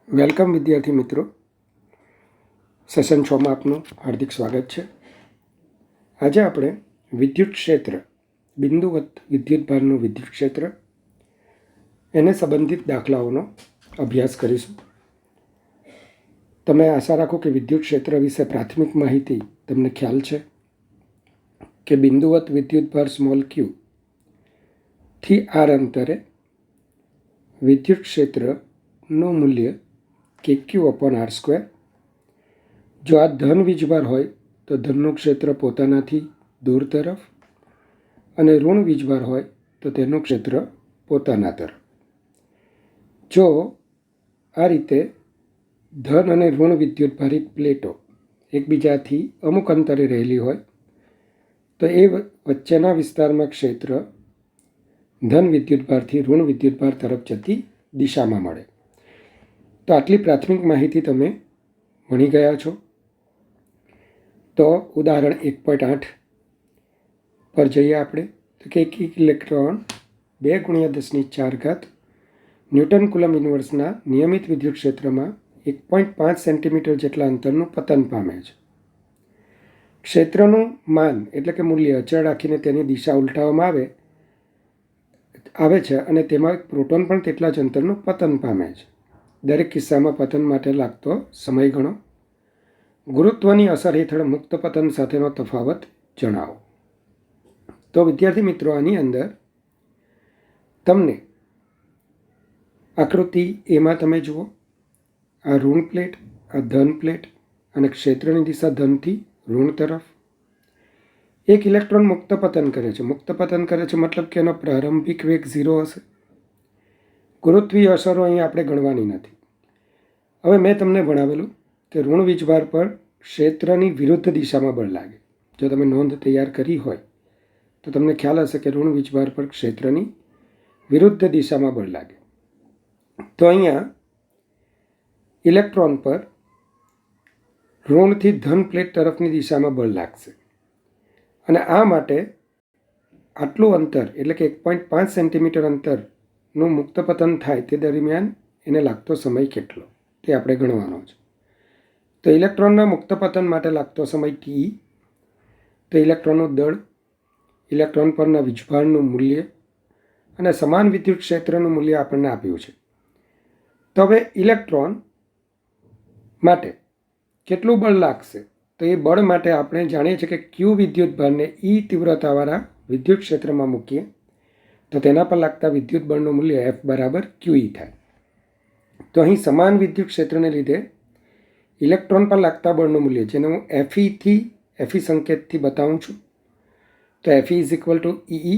Welcome વિદ્યાર્થી મિત્રો, session 6માં આપનું હાર્દિક સ્વાગત છે. આજે આપણે વિદ્યુત ક્ષેત્ર, બિંદુવત વિદ્યુતભારનું વિદ્યુત ક્ષેત્ર, એને સંબંધિત દાખલાઓનો અભ્યાસ કરીશું. તમે આશા રાખો કે વિદ્યુત ક્ષેત્ર વિશે પ્રાથમિક માહિતી તમને ખ્યાલ છે કે બિંદુવત વિદ્યુતભાર સ્મોલ ક્યુ થી આર અંતરે વિદ્યુત ક્ષેત્રનું મૂલ્ય KQ/R². જો આ ધન વીજભાર હોય તો ધનનું ક્ષેત્ર પોતાનાથી દૂર તરફ અને ઋણ વીજભાર હોય તો તેનું ક્ષેત્ર પોતાના તરફ. જો આ રીતે ધન અને ઋણ વિદ્યુતભારિત પ્લેટો એકબીજાથી અમુક અંતરે રહેલી હોય તો એ વચ્ચેના વિસ્તારમાં ક્ષેત્ર ધન વિદ્યુતભારથી ઋણ વિદ્યુતભાર તરફ જતી દિશામાં મળે. તો આટલી પ્રાથમિક માહિતી તમે ભણી ગયા છો. તો ઉદાહરણ 1.8 પર જઈએ આપણે. તો કે એક ઇલેક્ટ્રોન 2 × 10⁴ ન્યૂટન કુલમ ઇન્વર્સના નિયમિત વિદ્યુત ક્ષેત્રમાં 1.5 સેન્ટીમીટર જેટલા અંતરનું પતન પામે છે. ક્ષેત્રનું માન એટલે કે મૂલ્ય અચળ રાખીને તેની દિશા ઉલટાવવામાં આવે છે અને તેમાં પ્રોટોન પણ તેટલા જ અંતરનું પતન પામે છે. દરેક કિસ્સામાં પતન માટે લાગતો સમય ગણો. ગુરુત્વની અસર હેઠળ મુક્ત પતન સાથેનો તફાવત જણાવો. તો વિદ્યાર્થી મિત્રો, આની અંદર તમને આકૃતિ એમાં તમે જુઓ, આ ઋણ પ્લેટ, આ ધન પ્લેટ અને ક્ષેત્રની દિશા ધનથી ઋણ તરફ. એક ઇલેક્ટ્રોન મુક્ત પતન કરે છે. મુક્ત પતન કરે છે મતલબ કે એનો પ્રારંભિક વેગ 0 હશે. ગુરુત્વીય અસરો અહીં આપણે ગણવાની નથી. હવે મેં તમને ભણાવેલું કે ઋણ વીજભાર પર ક્ષેત્રની વિરુદ્ધ દિશામાં બળ લાગે. જો તમે નોંધ તૈયાર કરી હોય તો તમને ખ્યાલ હશે કે ઋણ વીજભાર પર ક્ષેત્રની વિરુદ્ધ દિશામાં બળ લાગે. તો અહીંયા ઇલેક્ટ્રોન પર ઋણથી ધન પ્લેટ તરફની દિશામાં બળ લાગશે અને આ માટે આટલું અંતર એટલે કે 1.5 સેન્ટીમીટર અંતરનું મુક્ત પતન થાય તે દરમિયાન એને લાગતો સમય કેટલો તે આપણે ગણવાનો છે. તો ઇલેક્ટ્રોનના મુક્ત પતન માટે લાગતો સમય T. તો ઇલેક્ટ્રોનનું દળ, ઇલેક્ટ્રોન પરના વીજભારનું મૂલ્ય અને સમાન વિદ્યુત ક્ષેત્રનું મૂલ્ય આપણને આપ્યું છે. તો હવે ઇલેક્ટ્રોન માટે કેટલું બળ લાગશે? તો એ બળ માટે આપણે જાણીએ છીએ કે Q વિદ્યુતભારને E તીવ્રતાવાળા વિદ્યુત ક્ષેત્રમાં મૂકીએ તો તેના પર લાગતા વિદ્યુત બળનું મૂલ્ય F = QE થાય. તો અહીં સમાન વિદ્યુત ક્ષેત્રને લીધે ઇલેક્ટ્રોન પર લાગતા બળનું મૂલ્ય, જેને હું Fe સંકેતથી બતાવું છું. તો Fe = EE,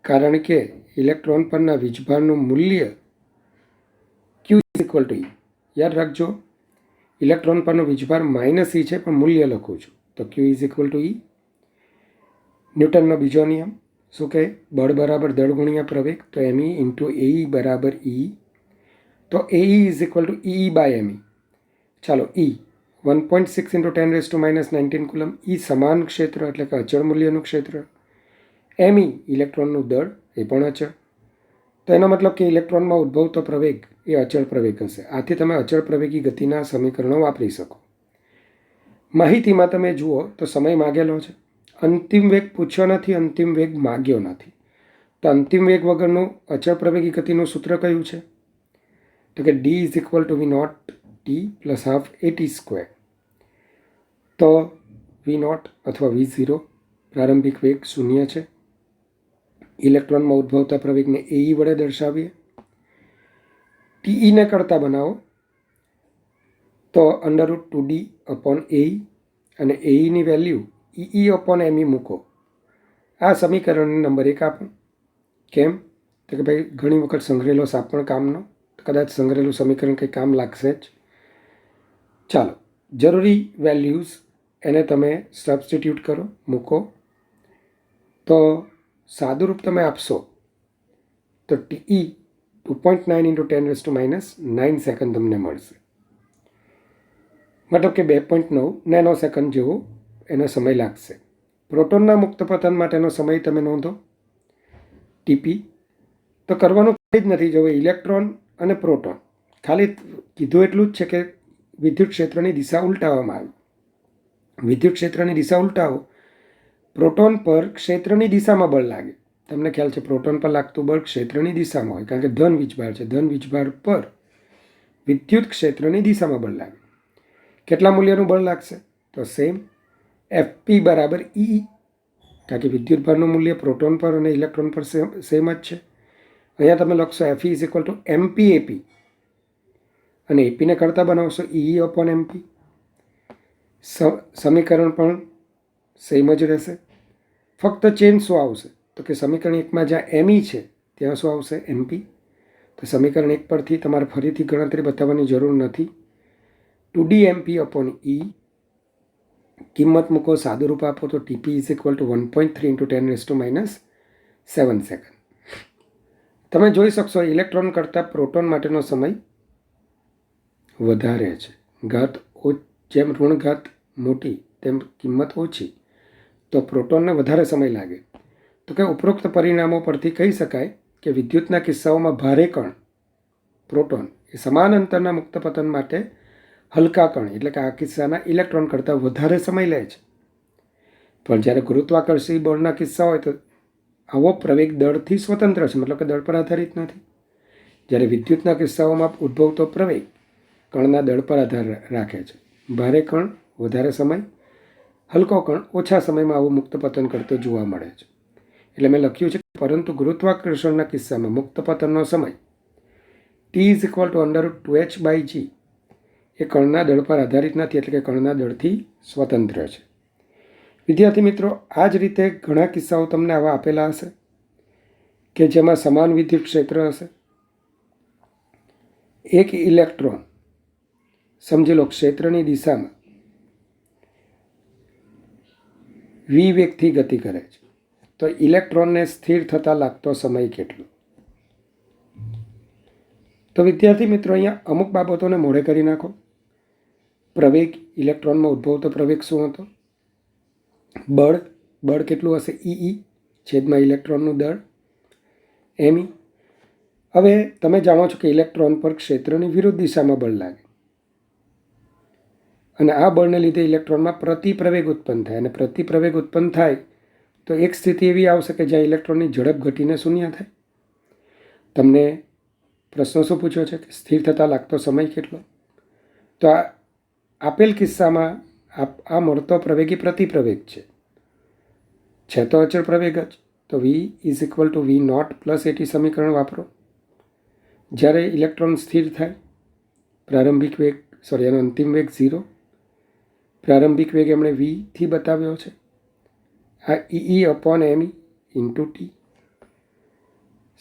કારણ કે ઇલેક્ટ્રોન પરના વીજભારનું મૂલ્ય Q = E. યાદ રાખજો, ઇલેક્ટ્રોન પરનો વીજભાર -E છે પણ મૂલ્ય લખું છું. તો Q = E. ન્યૂટનનો બીજો નિયમ શું કહે? બળ બરાબર દળ ગુણ્યા પ્રવેગ. તો me × Ae = E. તો Ae = EE/me. ચાલો, E 1.6 × 10⁻⁹ કુલમ. E સમાન ક્ષેત્ર એટલે કે અચળ મૂલ્યનું ક્ષેત્ર. me ઇલેક્ટ્રોનનું દળ, એ પણ અચળ. તો એનો મતલબ કે ઇલેક્ટ્રોનમાં ઉદ્ભવતો પ્રવેગ એ અચળ પ્રવેગ હશે. આથી તમે અચળ પ્રવેગી ગતિના સમીકરણો વાપરી શકો. માહિતીમાં તમે જુઓ તો સમય માગેલો છે. અંતિમ વેગ પૂછ્યો નથી, અંતિમ વેગ માગ્યો નથી. તો અંતિમ વેગ વગરનું અચળ પ્રવેગી ગતિનું સૂત્ર કયું છે? તો કે D = V0T + ½ AT². તો V0 અથવા V0 પ્રારંભિક વેગ 0 છે. ઇલેક્ટ્રોનમાં ઉદ્ભવતા પ્રવેગને AE વડે દર્શાવીએ. TE ને કરતા બનાવો તો √2D/AE અને AEની વેલ્યુ EE/me મૂકો. આ સમીકરણને નંબર 1 આપો. કેમ? તો કે ભાઈ ઘણી વખત સંગ્રહેલો સાપ પણ કામનો. કદાચ સંગ્રહેલું સમીકરણ કંઈ કામ લાગશે જ. ચાલો, જરૂરી વેલ્યુઝ એને તમે સબસ્ટિટ્યૂટ કરો, મૂકો. તો સાદુરૂપ તમે આપશો તો TE 2.9 × 10⁻⁹ સેકન્ડ તમને મળશે. મતલબ કે 2.9 નેનોસેકન્ડ જેવો એનો સમય લાગશે. પ્રોટોનના મુક્ત પતન માટેનો સમય તમે નોંધો TP. તો કરવાનું કંઈ જ નથી. જો ઇલેક્ટ્રોન અને પ્રોટોન ખાલી કીધું એટલું જ છે કે વિદ્યુત ક્ષેત્રની દિશા ઉલટાવવામાં આવી. વિદ્યુત ક્ષેત્રની દિશા ઉલટાવો, પ્રોટોન પર ક્ષેત્રની દિશામાં બળ લાગે. તમને ખ્યાલ છે પ્રોટોન પર લાગતું બળ ક્ષેત્રની દિશામાં હોય, કારણ કે ધન વીજભાર છે. ધન વીજભાર પર વિદ્યુત ક્ષેત્રની દિશામાં બળ લાગે. કેટલા મૂલ્યનું બળ લાગશે? તો સેમ એફપી બરાબર ઈ, કારણ કે વિદ્યુત ભારનું મૂલ્ય પ્રોટોન પર અને ઇલેક્ટ્રોન પર સેમ જ છે. અહીંયા તમે લખશો F E is equal to MP AP, અને એપીને કરતાં બનાવશો ઈ અપોન એમપી. સમીકરણ પણ સેમ જ રહેશે. ફક્ત ચેન્જ શું આવશે? તો કે સમીકરણ 1માં જ્યાં એમઈ છે ત્યાં શું આવશે? એમપી. તો સમીકરણ 1 પરથી તમારે ફરીથી ગણતરી બતાવવાની જરૂર નથી. 2d એમપી અપોન ઈ, કિંમત મૂકો, સાદું રૂપ આપો તો TP is equal to 1.3 × 10⁻⁷ second. તમે જોઈ શકશો ઇલેક્ટ્રોન કરતાં પ્રોટોન માટેનો સમય વધારે છે. જેમ ઋણ ઘાત મોટી તેમ કિંમત ઓછી, તો પ્રોટોનને વધારે સમય લાગે. તો કે ઉપરોક્ત પરિણામો પરથી કહી શકાય કે વિદ્યુતના કિસ્સાઓમાં ભારે કણ પ્રોટોન એ સમાન અંતરના મુક્ત પતન માટે હલકા કણ એટલે કે આ કિસ્સાના ઇલેક્ટ્રોન કરતાં વધારે સમય લે છે. પણ જ્યારે ગુરુત્વાકર્ષી બળના કિસ્સા હોય તો આવો પ્રવેગ દળથી સ્વતંત્ર છે, મતલબ કે દળ પર આધારિત નથી. જ્યારે વિદ્યુતના કિસ્સાઓમાં ઉદ્ભવતો પ્રવેગ કણના દળ પર આધાર રાખે છે. ભારે કણ વધારે સમય, હલકો કણ ઓછા સમયમાં આવું મુક્ત પતન કરતો જોવા મળે છે. એટલે મેં લખ્યું છે પરંતુ ગુરુત્વાકર્ષણના કિસ્સામાં મુક્ત પતનનો સમય T is equal two √2h/g એ કણના દળ પર આધારિત નથી, એટલે કે કણના દળથી સ્વતંત્ર છે. વિદ્યાર્થી મિત્રો, આ જ રીતે ઘણા કિસ્સાઓ તમને આવા આપેલા હશે કે જેમાં સમાન વિદ્યુત ક્ષેત્ર હશે. એક ઇલેક્ટ્રોન સમજી લો ક્ષેત્રની દિશામાં v વેગથી ગતિ કરે છે, તો ઇલેક્ટ્રોનને સ્થિર થતાં લાગતો સમય કેટલો? તો વિદ્યાર્થી મિત્રો, અહીંયા અમુક બાબતોને મોઢે કરી નાખો. પ્રવેગ, ઇલેક્ટ્રોનમાં ઉદ્ભવતો પ્રવેગ શું હતો? બળ કેટલું હશે? ઈ છેદમાં ઇલેક્ટ્રોનનું દળ એમઈ. હવે તમે જાણો છો કે ઇલેક્ટ્રોન પર ક્ષેત્રની વિરુદ્ધ દિશામાં બળ લાગે, અને આ બળને લીધે ઇલેક્ટ્રોનમાં પ્રતિપ્રવેગ ઉત્પન્ન થાય, અને પ્રતિપ્રવેગ ઉત્પન્ન થાય તો એક સ્થિતિ એવી આવશે કે જ્યાં ઇલેક્ટ્રોનની ઝડપ ઘટીને શૂન્ય થાય. તમને પ્રશ્ન શું પૂછ્યો છે કે સ્થિર થતાં લાગતો સમય કેટલો? તો આ આપેલ કિસ્સામાં આ મળતો પ્રવેગ એ પ્રતિપ્રવેગ છે તો અચળ પ્રવેગ જ. તો v is equal two v0 + at સમીકરણ વાપરો. જ્યારે ઇલેક્ટ્રોન સ્થિર થાય, પ્રારંભિક વેગ એનો અંતિમ વેગ 0, પ્રારંભિક વેગ એમણે vથી બતાવ્યો છે. આ ઈ અપોન એમઈ ઇન્ટુ ટી.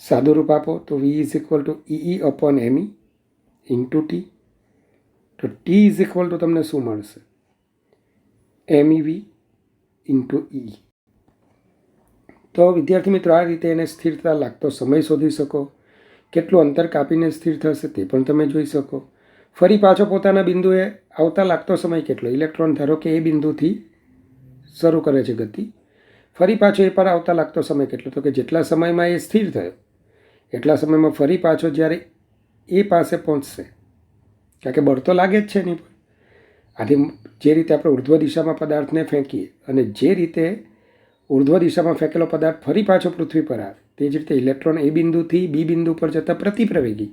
સાદું રૂપ આપો તો v is equal two E upon M E into T. તો ટી ઇઝ ઇક્વલ ટુ તમને શું મળશે? MEV ઇન્ટુ ઈ. તો વિદ્યાર્થી મિત્રો, આ રીતે એને સ્થિરતા લાગતો સમય શોધી શકો. કેટલું અંતર કાપીને સ્થિર થશે તે પણ તમે જોઈ શકો. ફરી પાછો પોતાના બિંદુએ આવતા લાગતો સમય કેટલો? ઇલેક્ટ્રોન ધારો કે એ બિંદુથી શરૂ કરે છે ગતિ, ફરી પાછો એ પર આવતા લાગતો સમય કેટલો? તો કે જેટલા સમયમાં એ સ્થિર થયો એટલા સમયમાં ફરી પાછો જ્યારે એ પાસે પહોંચશે, કારણ કે બળ તો લાગે જ છે એની પર. આથી જે રીતે આપણે ઉર્ધ્વ દિશામાં પદાર્થને ફેંકીએ અને જે રીતે ઉર્ધ્વ દિશામાં ફેંકેલો પદાર્થ ફરી પાછો પૃથ્વી પર આવે, તે જ રીતે ઇલેક્ટ્રોન એ બિંદુથી બી બિંદુ પર જતાં પ્રતિપ્રવેગી,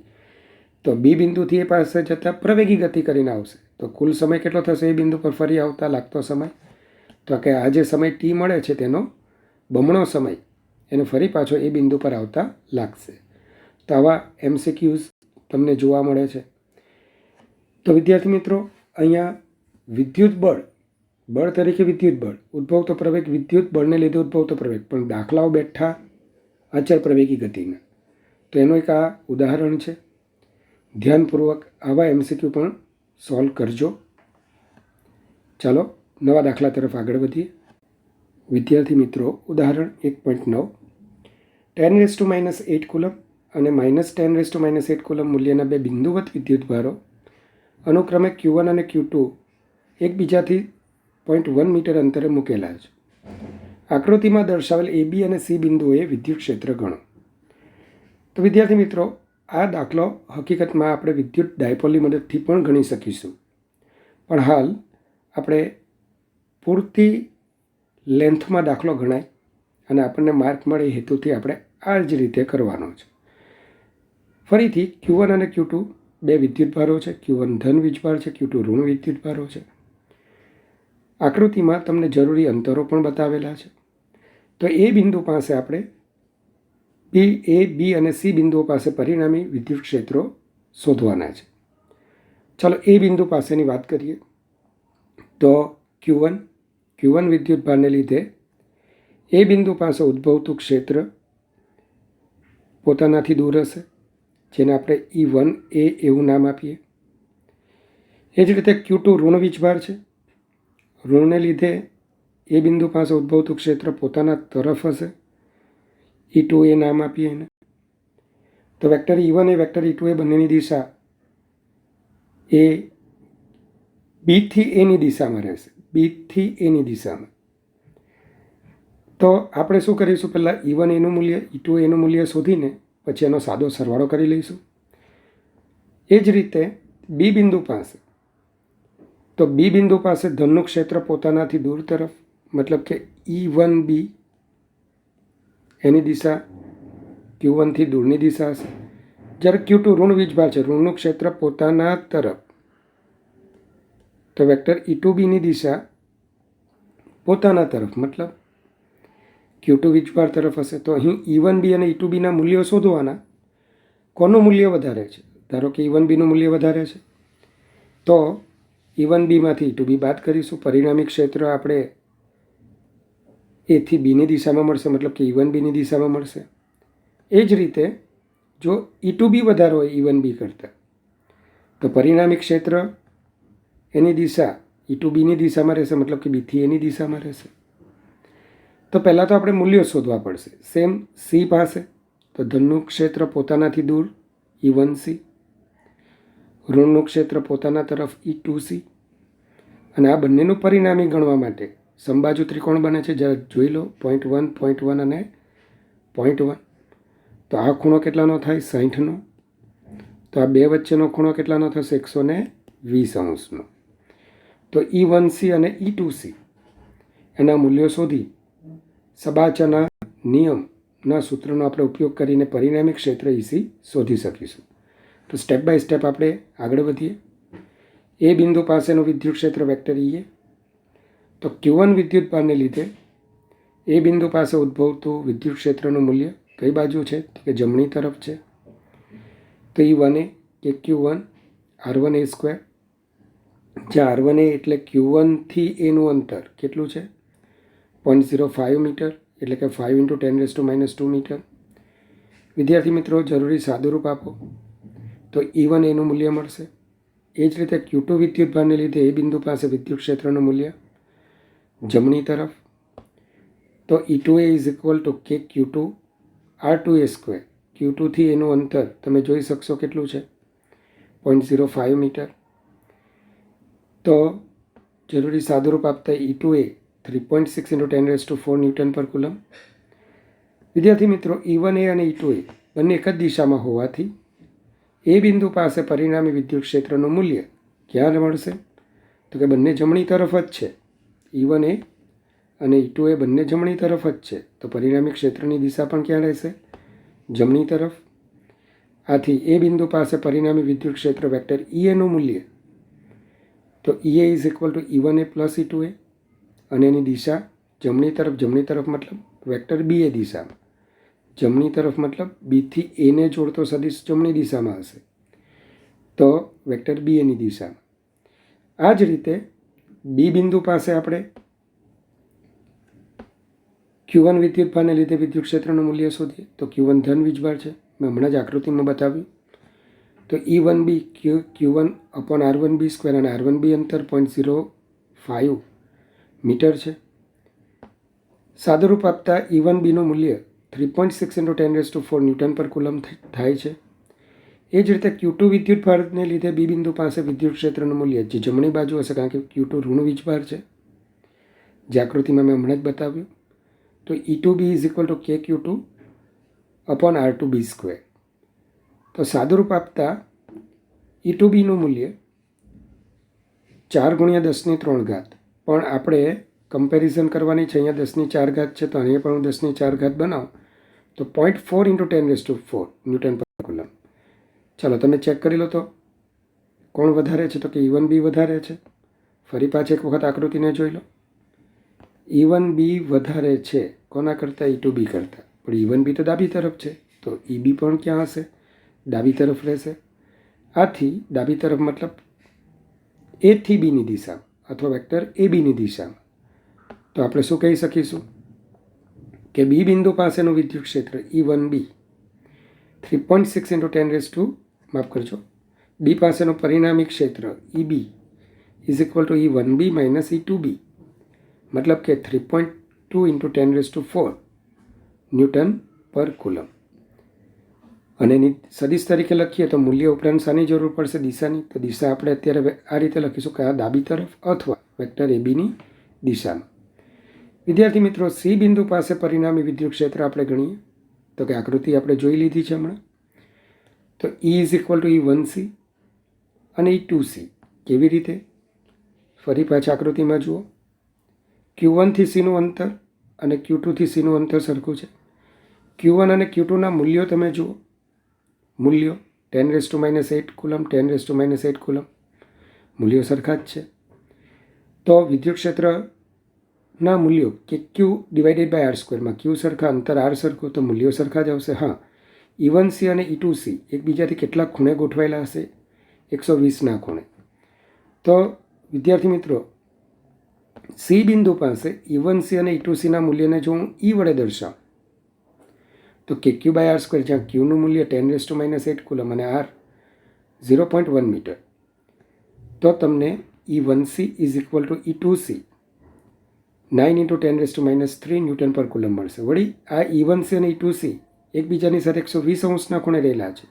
તો બી બિંદુથી એ પાસે જતાં પ્રવેગી ગતિ કરીને આવશે. તો કુલ સમય કેટલો થશે એ બિંદુ પર ફરી આવતા લાગતો સમય? તો કે આ જે સમય ટી મળે છે તેનો બમણો સમય એને ફરી પાછો એ બિંદુ પર આવતા લાગશે. તો આવા MCQs તમને જોવા મળે છે. તો વિદ્યાર્થી મિત્રો, અહીંયા વિદ્યુત બળ તરીકે વિદ્યુત બળ, ઉદ્ભવતો પ્રવેગ વિદ્યુત બળને લીધે ઉદ્ભવતો પ્રવેગ, પણ દાખલાઓ બેઠા અચળ પ્રવેગી ગતિના. તો એનું એક આ ઉદાહરણ છે. ધ્યાનપૂર્વક આવા MCQ પણ સોલ્વ કરજો. ચાલો નવા દાખલા તરફ આગળ વધીએ. વિદ્યાર્થી મિત્રો, ઉદાહરણ 1.9. 10⁻⁸ કુલમ અને -10⁻⁸ કુલમ મૂલ્યના બે બિંદુવત વિદ્યુતભારો અનુક્રમે Q1 અને Q2 એકબીજાથી 0.1 મીટર અંતરે મૂકેલા છે. આકૃતિમાં દર્શાવેલ AB અને C બિંદુઓએ વિદ્યુત ક્ષેત્ર ગણો. તો વિદ્યાર્થી મિત્રો, આ દાખલો હકીકતમાં આપણે વિદ્યુત ડાયપોલની મદદથી પણ ગણી શકીશું, પણ હાલ આપણે પૂરતી લેન્થમાં દાખલો ગણાય અને આપણને માર્ક મળે એ હેતુથી આપણે આ જ રીતે કરવાનો છે. ફરીથી Q1 અને Q2 બે વિદ્યુતભારો છે. Q1 ધન વીજભાર છે, Q2 ઋણ વિદ્યુતભારો છે. આકૃતિમાં તમને જરૂરી અંતરો પણ બતાવેલા છે. તો એ બિંદુ પાસે આપણે A, B અને C બિંદુઓ પાસે પરિણામી વિદ્યુત ક્ષેત્રો શોધવાના છે. ચાલો એ બિંદુ પાસેની વાત કરીએ. તો Q1 વિદ્યુતભારને લીધે એ બિંદુ પાસે ઉદ્ભવતું ક્ષેત્ર પોતાનાથી દૂર હશે, જેને આપણે E1A એવું નામ આપીએ. એ જ રીતે Q2 ઋણ વીજભાર છે. ઋણને લીધે એ બિંદુ પાસે ઉદ્ભવતું ક્ષેત્ર પોતાના તરફ હશે, E2A નામ આપીએ એને. તો વેક્ટર E1 એ વેક્ટર E2A બંનેની દિશા એ B થી A ની દિશામાં રહેશે, B થી A ની દિશામાં. તો આપણે શું કરીશું, પહેલાં E1 એનું મૂલ્ય, E2 એનું મૂલ્ય શોધીને પછી એનો સાદો સરવાળો કરી લઈશું. એ જ રીતે B બિંદુ પાસે, તો B બિંદુ પાસે ધનનું ક્ષેત્ર પોતાનાથી દૂર તરફ, મતલબ કે E1B એની દિશા Q1 થી દૂરની દિશા હશે. જ્યારે Q2 ઋણ વીજભાર છે, ઋણનું ક્ષેત્ર પોતાના તરફ, તો વેક્ટર E2Bની દિશા પોતાના તરફ, મતલબ Q2 વીજભાર તરફ હશે. તો અહીં E1B અને E2Bના મૂલ્યો શોધવાના. કોનું મૂલ્ય વધારે છે? ધારો કે E1Bનું મૂલ્ય વધારે છે, તો E1Bમાંથી E2B બાદ કરીશું. પરિણામી ક્ષેત્ર આપણે A થી Bની દિશામાં મળશે, મતલબ કે E1Bની દિશામાં મળશે. એ જ રીતે જો E2B વધારે હોય E1B કરતાં, તો પરિણામી ક્ષેત્ર એની દિશા E2Bની દિશામાં રહેશે, મતલબ કે B થી Aની દિશામાં રહેશે. તો પહેલાં તો આપણે મૂલ્યો શોધવા પડશે. સેમ C પાસે, તો ધનનું ક્ષેત્ર પોતાનાથી દૂર E1C, ઋણનું ક્ષેત્ર પોતાના તરફ E2C, અને આ બંનેનું પરિણામી ગણવા માટે સમબાજુ ત્રિકોણ બને છે. જ્યારે જોઈ લો 0.1, 0.1 અને 0.1. તો આ ખૂણો કેટલાનો થાય? 60નો. તો આ બે વચ્ચેનો ખૂણો કેટલાનો થશે? 120°નો. તો E1C અને E2C એના મૂલ્યો શોધી સબાચાના નિયમના સૂત્રનો આપણે ઉપયોગ કરીને પરિણામી ક્ષેત્ર EC શોધી શકીશું. તો સ્ટેપ બાય સ્ટેપ આપણે આગળ વધીએ. એ બિંદુ પાસેનું વિદ્યુત ક્ષેત્ર વેક્ટર EA. તો Q1 વિદ્યુતભારને લીધે એ બિંદુ પાસે ઉદ્ભવતું વિદ્યુત ક્ષેત્રનું મૂલ્ય કઈ બાજુ છે? તો કે જમણી તરફ છે. તો E1A કે Q1 R1A², જ્યાં R1A એટલે Q1 થી Aનું અંતર કેટલું છે? 0.05 મીટર, એટલે કે 5 × 10⁻² મીટર. વિદ્યાર્થી મિત્રો, જરૂરી સાદુરૂપ આપો તો E1 એનું મૂલ્ય મળશે. એ જ રીતે Q2 વિદ્યુતભારને લીધે એ બિંદુ પાસે વિદ્યુત ક્ષેત્રનું મૂલ્ય જમણી તરફ, તો E2A = KQ2 R2A². Q2 થી એનું અંતર તમે જોઈ શકશો કેટલું છે? 0.05 મીટર. તો જરૂરી સાદુરૂપ આપતા E2A 3.6 × 10⁻⁴ ન્યૂટન પર કુલમ. વિદ્યાર્થી મિત્રો, E1A અને E2A બંને એક જ દિશામાં હોવાથી એ બિંદુ પાસે પરિણામી વિદ્યુત ક્ષેત્રનું મૂલ્ય ક્યાં મળશે? તો કે બંને જમણી તરફ જ છે. E1A અને E2A બંને જમણી તરફ જ છે, તો પરિણામી ક્ષેત્રની દિશા પણ ક્યાં રહેશે? જમણી તરફ. આથી એ બિંદુ પાસે પરિણામી વિદ્યુત ક્ષેત્ર વેક્ટર EAનું મૂલ્ય, તો EA = E1A + E2A, અને એની દિશા જમણી તરફ. જમણી તરફ મતલબ વેક્ટર BA દિશામાં. જમણી તરફ મતલબ B થી Aને જોડતો સદિશ જમણી દિશામાં હશે, તો વેક્ટર BAની દિશામાં. આ જ રીતે B બિંદુ પાસે આપણે Q1 વિદ્યુતભારને લીધે વિદ્યુત ક્ષેત્રનું મૂલ્ય શોધીએ. તો Q1 ધન વીજભાર છે, મેં હમણાં જ આકૃતિમાં બતાવ્યું. તો E1B Q1/R1B² અને R1B અંતર 0.05 મીટર છે. સાદુરૂપ આપતા E1Bનું મૂલ્ય 3.6 × 10⁻⁴ ન્યૂટન પર કુલમ થાય છે. એ જ રીતે Q2 વિદ્યુતભારને લીધે B બિંદુ પાસે વિદ્યુત ક્ષેત્રનું મૂલ્ય જે જમણી બાજુ હશે, કારણ કે Q2 ઋણ વીજભાર છે, જે આકૃતિમાં મેં હમણાં જ બતાવ્યું. તો E2B = KQ2/R2B². તો સાદુરૂપ આપતા ઈ ટુ બીનું મૂલ્ય 4 × 10⁻³ પણ આપણે કમ્પેરિઝન કરવાની છે. અહીંયા 10⁴ છે તો અહીંયા પણ હું 10⁴ બનાવું તો 0.4 × 10⁴ ન્યૂટન પર કુલમ. ચાલો તમે ચેક કરી લો તો કોણ વધારે છે, તો કે E1B વધારે છે. ફરી પાછી એક વખત આકૃતિને જોઈ લો. E1B વધારે છે કોના કરતાં? E2B કરતાં. પણ E1B તો ડાબી તરફ છે તો EB પણ ક્યાં હશે? ડાબી તરફ રહેશે. આથી ડાબી તરફ મતલબ A થી Bની દિશામાં અથવા વેક્ટર ABની દિશામાં. તો આપણે શું કહી શકીશું કે બી બિંદુ પાસેનું વિદ્યુત ક્ષેત્ર E1B 3.6 × 10 બી પાસેનું પરિણામી ક્ષેત્ર EB = E1B - E2B, મતલબ કે 3.2 × 10⁴ ન્યૂટન પર કુલમ. અને એની સદિશ તરીકે લખીએ તો મૂલ્ય ઉપરાંત શાની જરૂર પડશે? દિશાની. તો દિશા આપણે અત્યારે આ રીતે લખીશું કે આ ડાબી તરફ અથવા વેક્ટર ABની દિશામાં. વિદ્યાર્થી મિત્રો, સી બિંદુ પાસે પરિણામી વિદ્યુત ક્ષેત્ર આપણે ગણીએ તો કે આકૃતિ આપણે જોઈ લીધી છે હમણાં. તો E = E1C અને E2C. કેવી રીતે? ફરી પાછા આકૃતિમાં જુઓ. Q1 થી Cનું અંતર અને Q2 થી Cનું અંતર સરખું છે. Q1 અને Q2ના મૂલ્યો તમે જુઓ. મૂલ્યો 10⁻8 કુલમ, 10⁻8 કુલમ, મૂલ્યો સરખા જ છે. તો વિદ્યુત ક્ષેત્રના મૂલ્યો કે Q/R², માં Q સરખા, અંતર R સરખું, તો મૂલ્યો સરખા જ આવશે. હા, E1C અને E2C એકબીજાથી કેટલા ખૂણે ગોઠવાયેલા હશે? 120ના ખૂણે. તો વિદ્યાર્થી મિત્રો, સી બિંદુ પાસે E1C અને E2Cના મૂલ્યને જો હું E વડે દર્શાવું તો KQ/R², જ્યાં Qનું મૂલ્ય 10⁻8 કુલમ અને R 0.1 મીટર, તો તમને E1C = E2C 9 × 10⁻³ ન્યૂટન પર કુલમ મળશે. વળી આ E1C અને E2C એકબીજાની સાથે 120° ખૂણે રહેલા છે.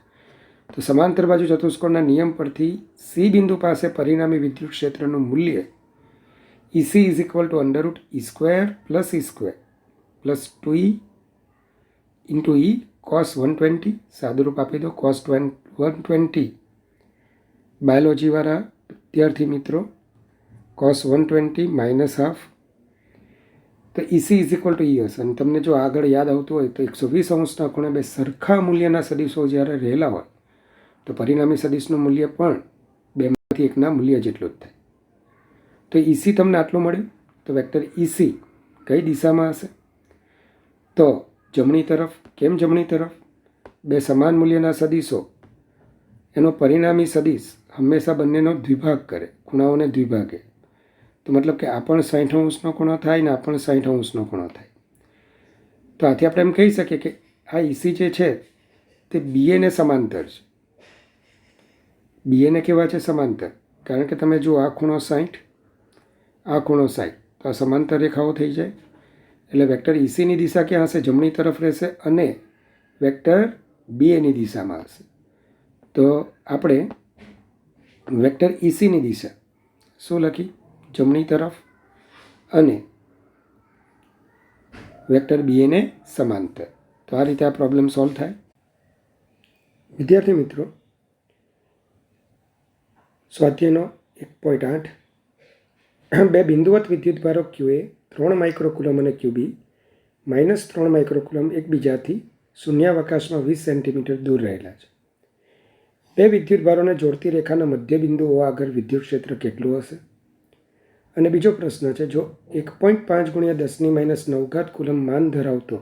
તો સમાંતર બાજુ ચતુષ્કોણના નિયમ પરથી સી બિંદુ પાસે પરિણામી વિદ્યુત ક્ષેત્રનું મૂલ્ય EC = √E² + E² + 2E cos 120. સાદુરૂપ આપી દો cos 120. બાયોલોજીવાળા વિદ્યાર્થી મિત્રો, cos 120 -½ તો EC = E હશે. અને તમને જો આગળ યાદ આવતું હોય તો 120° ખૂણે બે સરખા મૂલ્યના સદિશો જ્યારે રહેલા હોય તો પરિણામી સદિશનું મૂલ્ય પણ બેમાંથી એકના મૂલ્ય જેટલું જ થાય. તો EC તમને આટલું મળે તો વેક્ટર EC કઈ દિશામાં હશે? તો જમણી તરફ. કેમ જમણી તરફ? બે સમાન મૂલ્યના સદિશો એનો પરિણામી સદિશ હંમેશા બંનેનો દ્વિભાગ કરે, ખૂણાઓને દ્વિભાગે. તો મતલબ કે આ પણ 60° ખૂણો થાય ને આ પણ 60° ખૂણો થાય. તો આથી આપણે એમ કહી શકીએ કે આ EC જે છે તે BA ને સમાંતર છે. BA ને કેવા છે? સમાંતર. કારણ કે તમે જુઓ, આ ખૂણો 60, આ ખૂણો 60, તો આ સમાંતર રેખાઓ થઈ જાય. એટલે વેક્ટર ECની દિશા ક્યાં હશે? જમણી તરફ રહેશે અને વેક્ટર BAની દિશામાં હશે. તો આપણે વેક્ટર ECની દિશા શું લખી? જમણી તરફ અને વેક્ટર BAને સમાંતર. તો આ રીતે આ પ્રોબ્લેમ સોલ્વ થાય. વિદ્યાર્થી મિત્રો, સ્વાધ્યાયનો 1.8 બે બિંદુવત વિદ્યુતભારો QA 3 માઇક્રોકુલમ અને QB -3 માઇક્રોકુલમ એકબીજાથી શૂન્યાવકાશમાં 20 સેન્ટીમીટર દૂર રહેલા છે. બે વિદ્યુતભારોને જોડતી રેખાના મધ્ય બિંદુઓ આગળ વિદ્યુત ક્ષેત્ર કેટલું હશે? અને બીજો પ્રશ્ન છે, જો 1.5 × 10⁻9 કુલમ માન ધરાવતો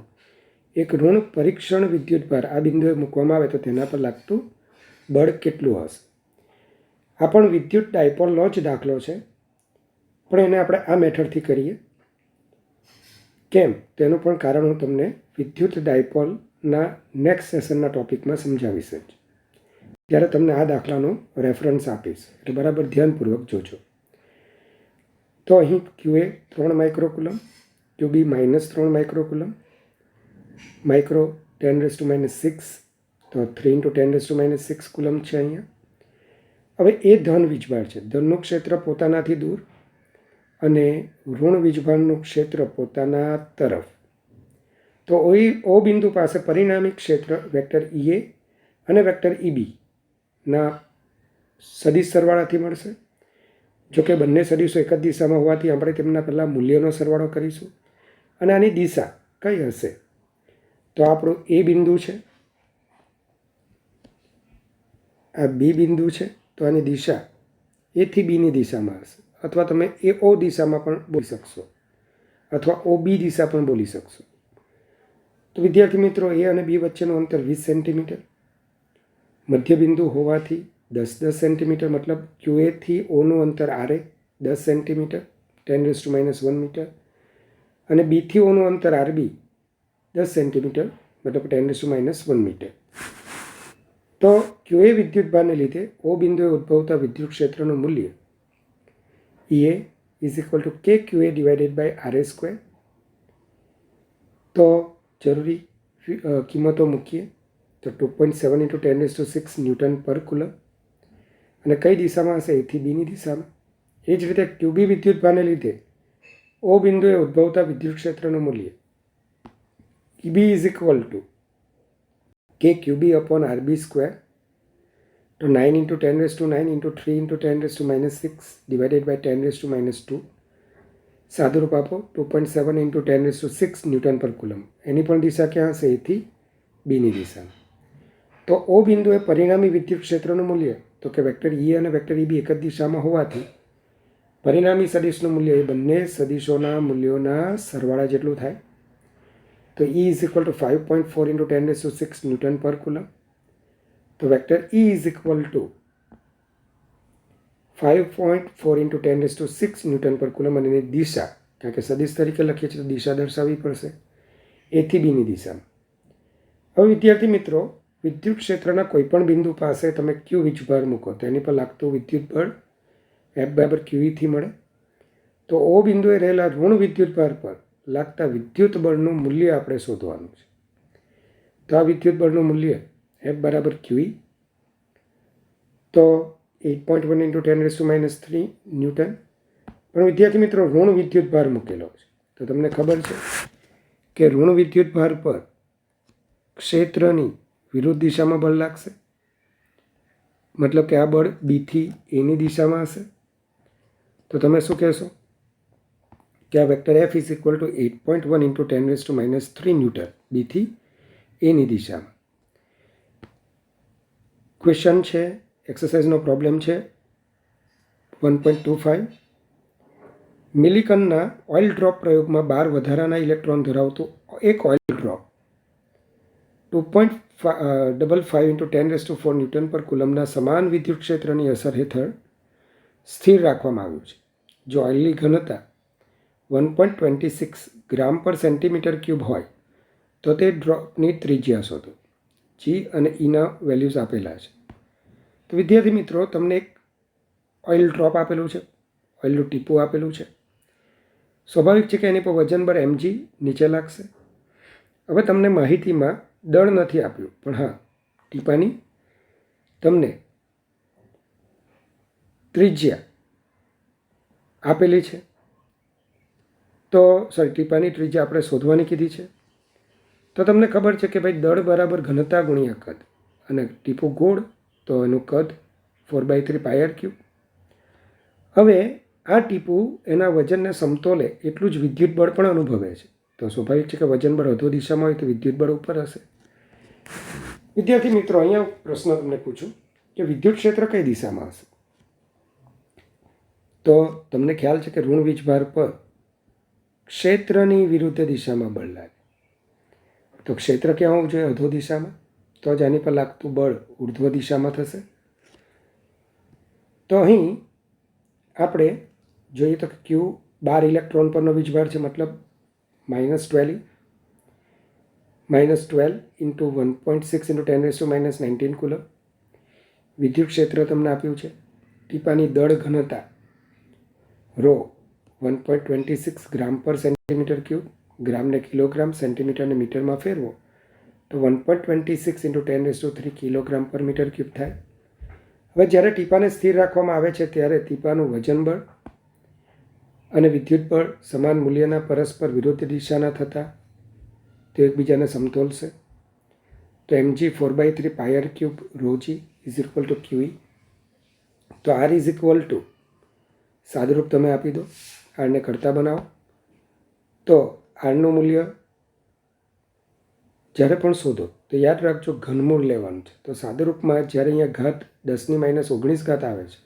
એક ઋણ પરીક્ષણ વિદ્યુતભાર આ બિંદુએ મૂકવામાં આવે તો તેના પર લાગતું બળ કેટલું હશે? આ પણ વિદ્યુત ડાયપોલનો જ દાખલો છે, પણ એને આપણે આ મેથડથી કરીએ. કેમ? તેનું પણ કારણ હું તમને વિદ્યુત ડાયપોલના નેક્સ્ટ સેશનના ટોપિકમાં સમજાવીશ જ, ત્યારે તમને આ દાખલાનો રેફરન્સ આપીશ, એટલે બરાબર ધ્યાનપૂર્વક જોજો. તો અહીં QA 3 માઇક્રોકુલમ, QB -3 માઇક્રોકુલમ, માઇક્રો 10⁻6, તો 3 × 10⁻6 કુલમ છે અહીંયા. હવે એ ધન વીજભાર છે. ધનનું ક્ષેત્ર પોતાનાથી દૂર અને ઋણ વીજભારનું ક્ષેત્ર પોતાના તરફ. તો O બિંદુ પાસે પરિણામી ક્ષેત્ર વેક્ટર EA અને વેક્ટર EBના સદિશ સરવાળાથી મળશે. જોકે બંને સદિશો એક જ દિશામાં હોવાથી આપણે તેમના પહેલાં મૂલ્યનો સરવાળો કરીશું. અને આની દિશા કઈ હશે? તો આપણું A બિંદુ છે, આ B બિંદુ છે, તો આની દિશા A થી Bની દિશામાં હશે. અથવા તમે AO દિશામાં પણ બોલી શકશો, અથવા OB દિશા પણ બોલી શકશો. તો વિદ્યાર્થી મિત્રો, A અને B વચ્ચેનું અંતર 20 સેન્ટીમીટર, મધ્યબિંદુ હોવાથી 10 સેન્ટીમીટર, મતલબ QA થી Oનું અંતર RA 10 સેન્ટીમીટર 10⁻⁻1 મીટર, અને B થી Oનું અંતર RB 10 સેન્ટીમીટર મતલબ 10⁻⁻1 મીટર. તો QA વિદ્યુતભારને લીધે O બિંદુએ ઉદ્ભવતા વિદ્યુત ક્ષેત્રનું મૂલ્ય EA = KQA/RA². તો જરૂરી કિંમતો મૂકીએ તો 2.7 × 10⁶ ન્યૂટન પર કુલમ. અને કઈ દિશામાં હશે? A થી Bની દિશામાં. એ જ રીતે QB વિદ્યુતભારને લીધે O બિંદુએ ઉદ્ભવતા વિદ્યુત ક્ષેત્રનું મૂલ્ય EB = KQB/RB². તો 9 × 10⁹ × 3 × 10⁻⁻6 / 10⁻². સાદુરૂપ આપો 2.7 × 10⁶ ન્યૂટન પર કુલમ. એની પણ દિશા ક્યાં હશે? A થી Bની દિશામાં. તો O બિંદુએ પરિણામી વિદ્યુત ક્ષેત્રનું મૂલ્ય, તો કે વેક્ટર E અને વેક્ટર EB એક જ દિશામાં હોવાથી પરિણામી સદિશનું મૂલ્ય એ બંને સદિશોના મૂલ્યોના સરવાળા જેટલું થાય. તો E = 5.4 × 10⁶ ન્યૂટન પર કુલમ. તો વેક્ટર E = 5.4 × 10⁶ ન્યૂટન પર કુલમ. અને એની દિશા, કારણ કે સદિશ તરીકે લખીએ છીએ તો દિશા દર્શાવવી પડશે, A થી Bની દિશામાં. હવે વિદ્યાર્થી મિત્રો, વિદ્યુત ક્ષેત્રના કોઈપણ બિંદુ પાસે તમે Q વીજભાર મૂકો તો એની પર લાગતું વિદ્યુતબળ F = QE થી મળે. તો O બિંદુએ રહેલા ઋણ વિદ્યુતભાર પર લાગતા વિદ્યુત બળનું મૂલ્ય આપણે શોધવાનું છે. તો આ વિદ્યુત બળનું મૂલ્ય F = QE. તો 8.1 × 10⁻³ ન્યૂટન. પણ વિદ્યાર્થી મિત્રો, ઋણ વિદ્યુતભાર મૂકેલો છે તો તમને ખબર છે કે ઋણ વિદ્યુતભાર પર ક્ષેત્રની વિરુદ્ધ દિશામાં બળ લાગશે. મતલબ કે આ બળ B થી Aની દિશામાં હશે. તો તમે શું કહેશો કે આ વેક્ટર F = 8.1 × 10⁻³ ન્યૂટન B થી Aની દિશામાં. ક્વેશ્ચન છે, એક્સરસાઇઝનો પ્રોબ્લેમ છે 1.25. મિલિકનના ઓઇલ ડ્રોપ પ્રયોગમાં 12 વધારાના ઇલેક્ટ્રોન ધરાવતું એક ઓઇલ ડ્રોપ 2.55 × 10⁴ ન્યૂટન પર કુલમના સમાન વિદ્યુત ક્ષેત્રની અસર હેઠળ સ્થિર રાખવામાં આવ્યું છે. જો ઓઇલની ઘનતા 1.26 g/cm³ હોય તો તે ડ્રોપની ત્રિજ્યા શોધો. G અને Eના વેલ્યુઝ આપેલા છે. તો વિદ્યાર્થી મિત્રો, તમને એક ઓઇલ ડ્રોપ આપેલું છે, ઓઇલનું ટીપું આપેલું છે. સ્વાભાવિક છે કે એની પર વજન બળ mg નીચે લાગશે. હવે તમને માહિતીમાં દળ નથી આપ્યું, પણ હા, ટીપાની તમને ત્રિજ્યા આપેલી છે. તો ટીપાની ત્રિજ્યા આપણે શોધવાની કીધી છે. તો તમને ખબર છે કે ભાઈ દળ બરાબર ઘનતા ગુણ્યા કદ, અને ટીપું ગોળ તો એનું કદ 4/3 πr³. હવે આ ટીપું એના વજનને સમતોલે એટલું જ વિદ્યુત બળ પણ અનુભવે છે. તો સ્વાભાવિક છે કે વજન બળ અધો દિશામાં હોય તો વિદ્યુત બળ ઉપર હશે. વિદ્યાર્થી મિત્રો, અહીંયા પ્રશ્ન તમને પૂછું કે વિદ્યુત ક્ષેત્ર કઈ દિશામાં હશે? તો તમને ખ્યાલ છે કે ઋણ વીજભાર પર ક્ષેત્રની વિરુદ્ધ દિશામાં બળ લાગે. તો ક્ષેત્ર ક્યાં હોવું જોઈએ? અધો દિશામાં. તો જ આની પર લાગતું બળ ઉર્ધ્વ દિશામાં થશે. તો અહીં આપણે જોઈએ તો Q 12 ઇલેક્ટ્રોન પરનો વીજભાર છે, મતલબ -12 × 1.6 × 10⁻⁻19 કુલમ. વિદ્યુત ક્ષેત્ર તમને આપ્યું છે. ટીપાની દળ ઘનતા ρ 1.26 g/cm³. ગ્રામને કિલોગ્રામ, સેન્ટીમીટરને મીટરમાં ફેરવો તો 1.26 × 10⁻³ kg/m³ થાય. હવે જ્યારે ટીપાને સ્થિર રાખવામાં આવે છે ત્યારે ટીપાનું વજન બળ અને વિદ્યુત બળ સમાન મૂલ્યના પરસ્પર વિરુદ્ધ દિશાના થતા તે એકબીજાને સમતોલશે. તો mg4/3 pi R cube rho G is equal to q E. તો આર ઇઝ ઇક્વલ ટુ સાદુરૂપ તમે આપી દો, આરને કરતા બનાવો. તો આરનું મૂલ્ય જ્યારે પણ શોધો તો યાદ રાખજો ઘનમૂળ લેવાનું છે. તો સાદુરૂપમાં જ્યારે અહીંયા ઘાત 10⁻19 આવે છે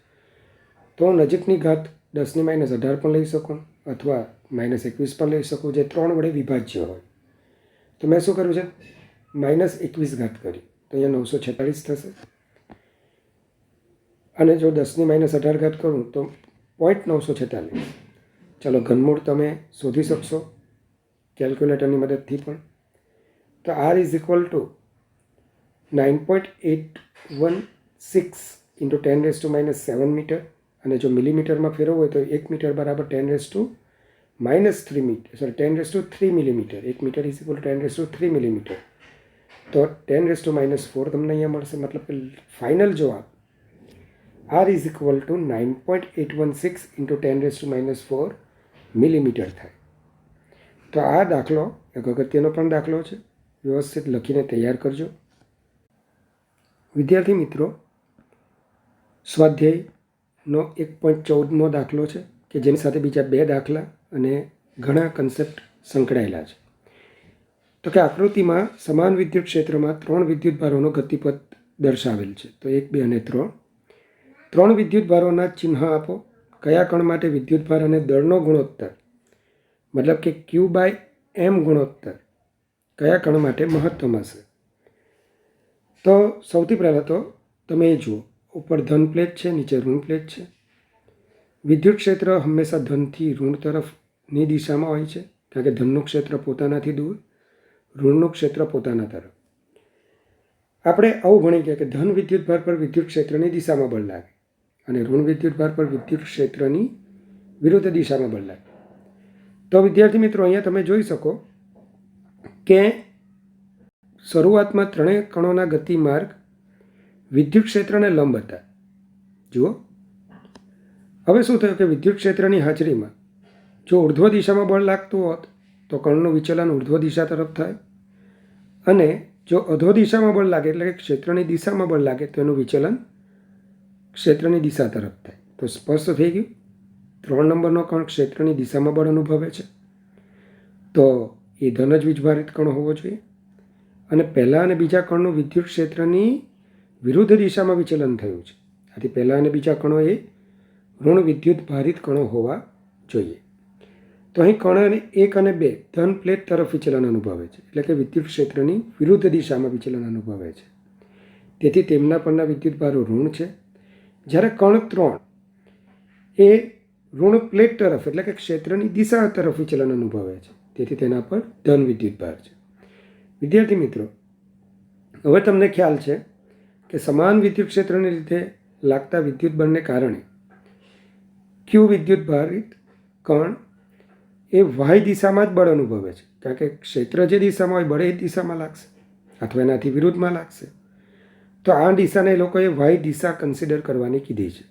તો નજીકની ઘાત 10⁻18 પણ લઈ શકો અથવા -21 પણ લઈ શકો, જે 3 વડે વિભાજ્ય હોય. તો મેં શું કર્યું છે, -21 કરી, તો અહીંયા 946 થશે. અને જો 10⁻18 કરું તો 0.946. ચાલો ઘનમૂળ તમે શોધી શકશો કેલ્ક્યુલેટરની મદદથી પણ. તો R is equal to 9.816 into 10⁻⁻7 metre. અને જો મિલીમીટરમાં ફેરવવું હોય તો 1 મીટર બરાબર 10⁻³ metre, 10⁻³ millimetre. 1 metre is equal to 10⁻³ millimetre. તો 10⁻⁴ તમને અહીંયા મળશે. મતલબ કે ફાઇનલ જવાબ R is equal to 9.816 into 10⁻⁴ millimetre થાય. તો આ દાખલો એક અગત્યનો પણ દાખલો છે, વ્યવસ્થિત લખીને તૈયાર કરજો. વિદ્યાર્થી મિત્રો, સ્વાધ્યાયનો 1.14મો દાખલો છે કે જેની સાથે બીજા 2 દાખલા અને ઘણા કન્સેપ્ટ સંકળાયેલા છે. તો કે આકૃતિમાં સમાન વિદ્યુત ક્ષેત્રમાં 3 વિદ્યુતભારોનો ગતિપથ દર્શાવેલ છે. તો 1, 2 અને 3. 3 વિદ્યુતભારોના ચિહ્ન આપો. કયા કણ માટે વિદ્યુતભાર અને દળનો ગુણોત્તર, મતલબ કે Q/m ગુણોત્તર કયા કણ માટે મહત્તમ હશે? તો સૌથી પહેલાં તો તમે એ જુઓ, ઉપર ધન પ્લેટ છે, નીચે ઋણ પ્લેટ છે. વિદ્યુત ક્ષેત્ર હંમેશા ધનથી ઋણ તરફની દિશામાં હોય છે, કારણ કે ધનનું ક્ષેત્ર પોતાનાથી દૂર, ઋણનું ક્ષેત્ર પોતાના તરફ. આપણે આવું ભણી ગયા કે ધન વિદ્યુતભાર પર વિદ્યુત ક્ષેત્રની દિશામાં બળ લાગે અને ઋણ વિદ્યુતભાર પર વિદ્યુત ક્ષેત્રની વિરુદ્ધ દિશામાં બળ લાગે. તો વિદ્યાર્થી મિત્રો, અહીંયા તમે જોઈ શકો કે શરૂઆતમાં 3 કણોના ગતિમાર્ગ વિદ્યુત ક્ષેત્રને લંબ હતા. જુઓ, હવે શું થયું કે વિદ્યુત ક્ષેત્રની હાજરીમાં જો ઉર્ધ્વ દિશામાં બળ લાગતું હોત તો કણનું વિચલન ઉર્ધ્વ દિશા તરફ થાય, અને જો અધો દિશામાં બળ લાગે એટલે કે ક્ષેત્રની દિશામાં બળ લાગે તો એનું વિચલન ક્ષેત્રની દિશા તરફ થાય. તો સ્પષ્ટ થઈ ગયું, 3 નંબરનો કણ ક્ષેત્રની દિશામાં બળ અનુભવે છે તો એ ધન જ વીજભારિત કણ હોવો જોઈએ. અને પહેલાં અને બીજા કણનું વિદ્યુત ક્ષેત્રની વિરુદ્ધ દિશામાં વિચલન થયું છે, આથી પહેલાં અને બીજા કણો એ ઋણ વિદ્યુત ભારિત કણો હોવા જોઈએ. તો અહીં કણ 1 અને 2 ધન પ્લેટ તરફ વિચલન અનુભવે છે, એટલે કે વિદ્યુત ક્ષેત્રની વિરુદ્ધ દિશામાં વિચલન અનુભવે છે, તેથી તેમના પરના વિદ્યુતભારો ઋણ છે. જ્યારે કણ 3 એ ઋણ પ્લેટ તરફ એટલે કે ક્ષેત્રની દિશા તરફ વિચલન અનુભવે છે, તેથી તેના પર ધન વિદ્યુતભાર છે. વિદ્યાર્થી મિત્રો, હવે તમને ખ્યાલ છે કે સમાન વિદ્યુત ક્ષેત્રને લીધે લાગતા વિદ્યુત બળને કારણે Q વિદ્યુતભારિત કણ એ વાય દિશામાં જ બળ અનુભવે છે, કારણ કે ક્ષેત્ર જે દિશામાં હોય બળ એ દિશામાં લાગશે અથવા એનાથી વિરુદ્ધમાં લાગશે. તો આ દિશાને એ લોકોએ વાય દિશા કન્સિડર કરવાની કીધી છે.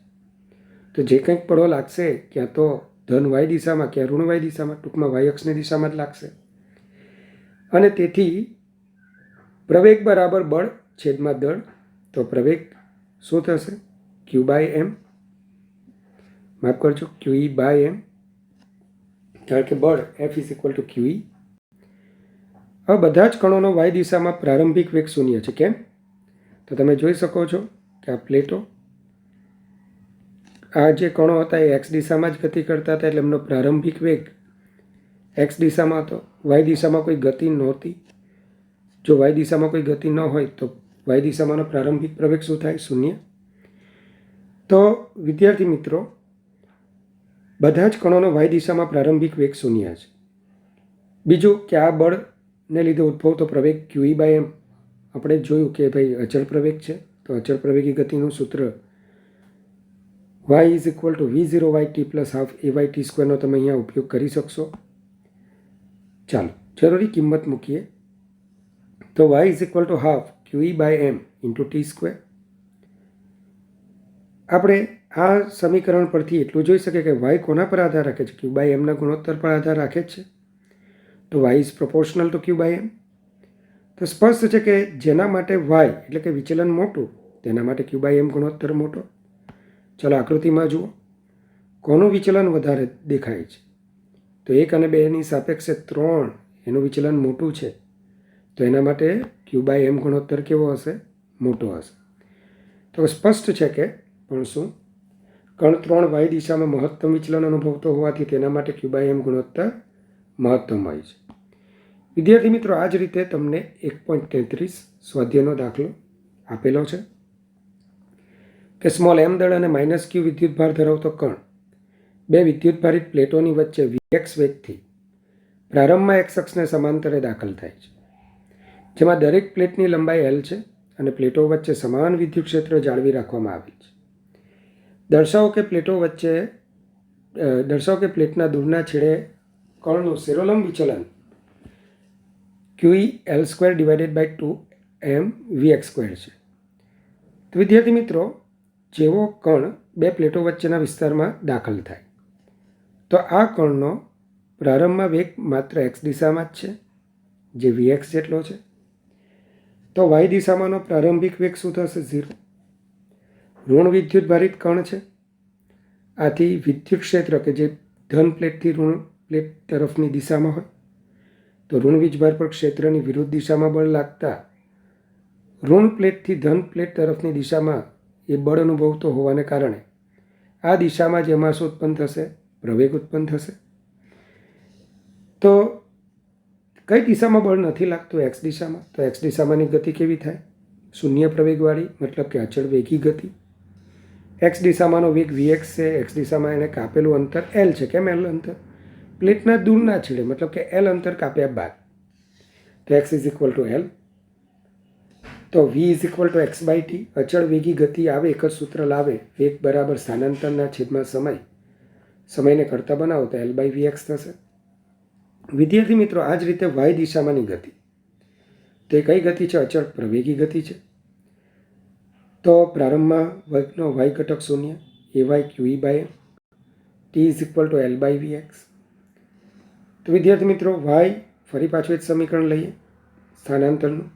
તો જે કંઈક બળો લાગશે ક્યાં તો ધન વાય દિશામાં ક્યાં ઋણ વાય દિશામાં, ટૂંકમાં વાય અક્ષની દિશામાં જ લાગશે. અને તેથી પ્રવેગ બરાબર બળ છેદમાં દળ. તો પ્રવેગ શું થશે? Q/m, માફ કરજો, QE/m, કારણ કે બળ F is equal two QE. હવે બધા જ કણોનો વાય દિશામાં પ્રારંભિક વેગ 0 છે. કેમ? તો તમે જોઈ શકો છો કે આ પ્લેટો, આ જે કણો હતા એ એક્સ દિશામાં જ ગતિ કરતા હતા, એટલે એમનો પ્રારંભિક વેગ એક્સ દિશામાં હતો. વાય દિશામાં કોઈ ગતિ નહોતી. જો વાય દિશામાં કોઈ ગતિ ન હોય તો વાય દિશામાંનો પ્રારંભિક પ્રવેગ શું થાય? 0. તો વિદ્યાર્થી મિત્રો, બધા જ કણોનો વાય દિશામાં પ્રારંભિક વેગ 0 છે. બીજું કે આ બળને લીધે ઉદ્ભવતો પ્રવેગ QE/m આપણે જોયું કે ભાઈ અચળ પ્રવેગ છે. તો અચળ પ્રવેગી ગતિનું સૂત્ર y is equal two v0yt plus half AYT² નો તમે અહીંયા ઉપયોગ કરી શકશો. ચાલો જરૂરી કિંમત મૂકીએ. તો y is equal two half QE/m into t². આપણે આ સમીકરણ પરથી એટલું જોઈ શકીએ કે y કોના પર આધાર રાખે છે? Q/mના ગુણોત્તર પર આધાર રાખે જ છે. તો y is proportional two Q/m. તો સ્પષ્ટ છે કે જેના માટે વાય એટલે કે વિચલન મોટું તેના માટે ક્યુ બાય એમ ગુણોત્તર મોટો. ચલો આકૃતિમાં જુઓ, કોનું વિચલન વધારે દેખાય છે? તો 1 અને 2ની સાપેક્ષે 3 એનું વિચલન મોટું છે, તો એના માટે ક્યુ બાય એમ ગુણોત્તર કેવો હશે? મોટો હશે. તો સ્પષ્ટ છે કે પણ શું કણ 3 વાય દિશામાં મહત્તમ વિચલન અનુભવતો હોવાથી તેના માટે ક્યુ બાય એમ ગુણોત્તર મહત્તમ હોય છે. વિદ્યાર્થી મિત્રો, આ જ રીતે તમને 1.33 સ્વાધ્યાયનો દાખલો આપેલો છે કે સ્મોલ એમ દળ અને માઇનસ ક્યુ વિદ્યુતભાર ધરાવતો કણ બે વિદ્યુતભારિત પ્લેટોની વચ્ચે વીએક્સ વેગથી પ્રારંભમાં એક્સ અક્ષને સમાંતરે દાખલ થાય છે, જેમાં દરેક પ્લેટની લંબાઈ એલ છે અને પ્લેટો વચ્ચે સમાન વિદ્યુત ક્ષેત્ર જાળવી રાખવામાં આવે છે. દર્શાવો કે પ્લેટના દૂરના છેડે કણનું સેરોલમ વિચલન QE L² / 2m Vx² છે. તો વિદ્યાર્થી મિત્રો, જેવો કણ બે પ્લેટો વચ્ચેના વિસ્તારમાં દાખલ થાય તો આ કણનો પ્રારંભમાં વેગ માત્ર એક્સ દિશામાં જ છે, જે Vx જેટલો છે. તો વાય દિશામાંનો પ્રારંભિક વેગ શું થશે? 0. ઋણ વિદ્યુત ભારિત કણ છે, આથી વિદ્યુત ક્ષેત્ર કે જે ધન પ્લેટથી ઋણ પ્લેટ તરફની દિશામાં હોય, તો ઋણ વીજભાર પર ક્ષેત્રની વિરુદ્ધ દિશામાં બળ લાગતા ઋણ પ્લેટથી ધન પ્લેટ તરફની દિશામાં એ બળ અનુભવતો હોવાને કારણે આ દિશામાં જે માસ ઉત્પન્ન થશે, પ્રવેગ ઉત્પન્ન થશે. તો કઈ દિશામાં બળ નથી લાગતું? એક્સ દિશામાં. તો એક્સ દિશામાંની ગતિ કેવી થાય? શૂન્ય પ્રવેગવાળી, મતલબ કે અચળ વેગી ગતિ. એક્સ દિશામાંનો વેગ Vx છે, એક્સ દિશામાં એને કાપેલું અંતર L છે. કેમ L અંતર? પ્લેટના દૂરના છેડે, મતલબ કે L અંતર કાપ્યા બાદ. તો x = L. તો v = x/t. અચળ વેગી ગતિ આવે, એક જ સૂત્ર લાવે, વેગ બરાબર સ્થાનાંતરના છેદમાં સમયને કરતા બનાવો તો L/Vx થશે. વિદ્યાર્થી મિત્રો, આ જ રીતે વાય દિશામાંની ગતિ, તો એ કઈ ગતિ છે? અચળ પ્રવેગી ગતિ છે. તો પ્રારંભમાં વેગનો y ઘટક 0, ay QE/m, t = L/Vx. તો વિદ્યાર્થી મિત્રો, y ફરી પાછું એક સમીકરણ લઈએ સ્થાનાંતરનું.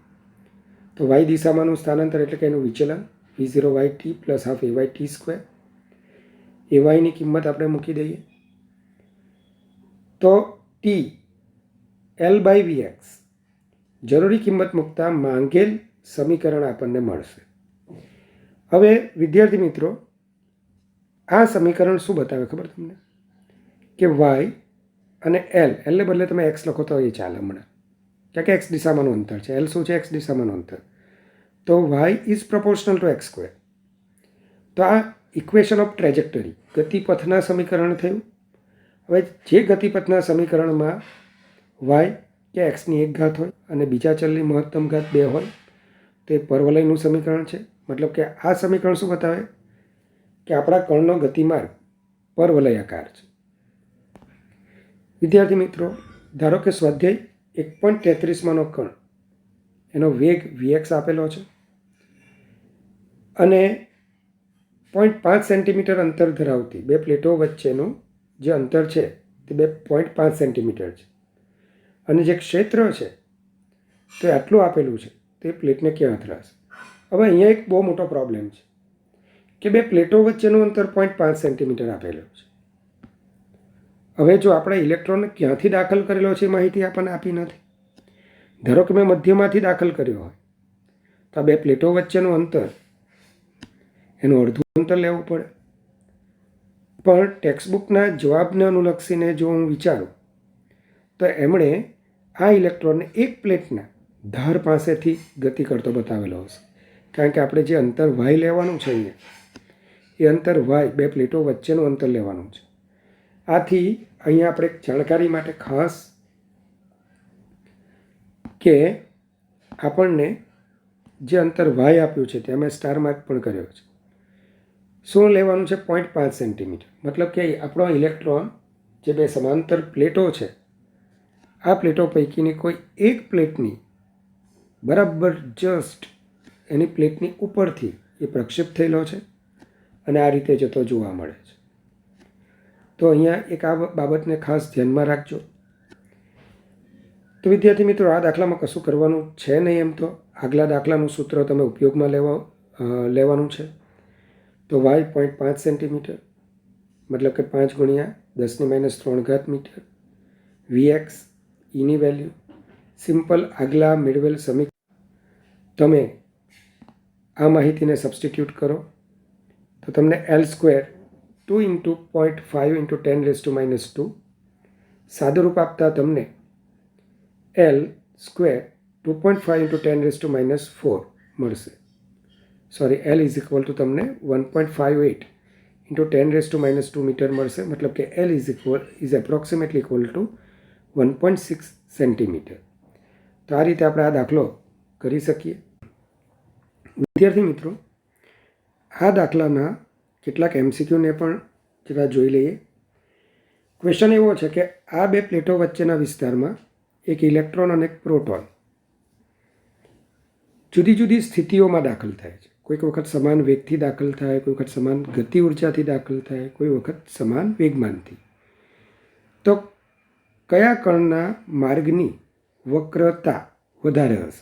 તો y દિશામાંનું સ્થાનાંતર એટલે કે એનું વિચલન V0yt + ½ ayt². ayની કિંમત આપણે મૂકી દઈએ તો t L/Vx જરૂરી કિંમત મૂકતા માંગેલ સમીકરણ આપણને મળશે. હવે વિદ્યાર્થી મિત્રો, આ સમીકરણ શું બતાવે ખબર તમને? કે y અને L ને બદલે તમે x લખો તો એ ચાલે હમણાં, કારણ કે x દિશામાંનું અંતર છે. L શું છે? x દિશામાંનું અંતર. તો y = x². તો આ ઇક્વેશન ઓફ ટ્રેજેક્ટરી, ગતિપથના સમીકરણ થયું. હવે જે ગતિપથના સમીકરણમાં y કે xની એક ઘાત હોય અને બીજા ચલની મહત્તમ ઘાત 2 હોય, તો એ પરવલયનું સમીકરણ છે. મતલબ કે આ સમીકરણ શું બતાવે? કે આપણા કણનો ગતિમાર્ગ પરવલયાકાર છે. વિદ્યાર્થી મિત્રો, ધારો કે સ્વાધ્યાય 1.33માંનો કણ, એનો વેગ Vx આપેલો છે અને 0.5 સેન્ટીમીટર અંતર ધરાવતી બે પ્લેટો વચ્ચેનું જે અંતર છે તે 0.5 સેન્ટીમીટર છે અને જે ક્ષેત્ર છે તે આટલું આપેલું છે, તે પ્લેટને ક્યાં અથડાશે? હવે અહીંયા એક બહુ મોટો પ્રોબ્લેમ છે કે બે પ્લેટો વચ્ચેનું અંતર 0.5 સેન્ટીમીટર આપેલું છે. હવે જો આપણે ઇલેક્ટ્રોનને ક્યાંથી દાખલ કરેલો છે એ માહિતી આપણને આપી નથી. ધારો કે મેં મધ્યમાંથી દાખલ કર્યો હોય તો આ બે પ્લેટો વચ્ચેનું અંતર, એનું અડધું અંતર લેવું પડે. પણ ટેક્સ્ટબુકના જવાબને અનુલક્ષીને જો હું વિચારું તો એમણે આ ઇલેક્ટ્રોનને એક પ્લેટના ધાર પાસેથી ગતિ કરતો બતાવેલો હશે, કારણ કે આપણે જે અંતર y લેવાનું છે અહીંયા, એ અંતર y બે પ્લેટો વચ્ચેનું અંતર લેવાનું છે. આથી અહીંયા આપણે જાણકારી માટે ખાસ કે આપણને જે અંતર y આપ્યું છે ત્યાં મેં સ્ટાર માર્ક પણ કર્યો છે. શું લેવાનું છે? 0.5 સેન્ટીમીટર. મતલબ કે આપણો ઇલેક્ટ્રોન જે બે સમાંતર પ્લેટો છે, આ પ્લેટો પૈકીની કોઈ એક પ્લેટની બરાબર જસ્ટ એની પ્લેટની ઉપરથી એ પ્રક્ષેપ થયેલો છે અને આ રીતે જતો જોવા મળે છે. તો અહીંયા એક આ બાબતને ખાસ ધ્યાનમાં રાખજો તો વિદ્યાર્થી મિત્રો, આ દાખલામાં કશું કરવાનું છે નહીં. એમ તો આગલા દાખલાનું સૂત્ર તમે ઉપયોગમાં લેવાનું છે. તો y 0.5 સેન્ટીમીટર મતલબ કે 5 ગુણ્યા 10⁻³ મીટર, vx ની વેલ્યુ સિમ્પલ આગલા મેળવેલ સમીકરણ તમે આ માહિતીને સબસ્ટિટ્યૂટ કરો તો તમને L² 2 × 0.5 × 10⁻², સાદુરૂપ આપતા તમને L² 2.5 × 10⁻⁴ મળશે. સોરી, L તમને 1.58 × 10⁻² મીટર મળશે. મતલબ કે L is approximately equal to 1.6 centimetre. તો આ રીતે આપણે આ દાખલો કરી શકીએ. વિદ્યાર્થી મિત્રો, આ દાખલાના કેટલાક MCQને પણ જરા જોઈ લઈએ. ક્વેશ્ચન એવો છે કે આ બે પ્લેટો વચ્ચેના વિસ્તારમાં એક ઇલેક્ટ્રોન અને એક પ્રોટોન જુદી જુદી સ્થિતિઓમાં દાખલ થાય છે. કોઈક વખત સમાન વેગથી દાખલ થાય, કોઈ વખત સમાન ગતિ ઉર્જાથી દાખલ થાય, કોઈ વખત સમાન વેગમાનથી. તો કયા કણના માર્ગની વક્રતા વધારે હશે?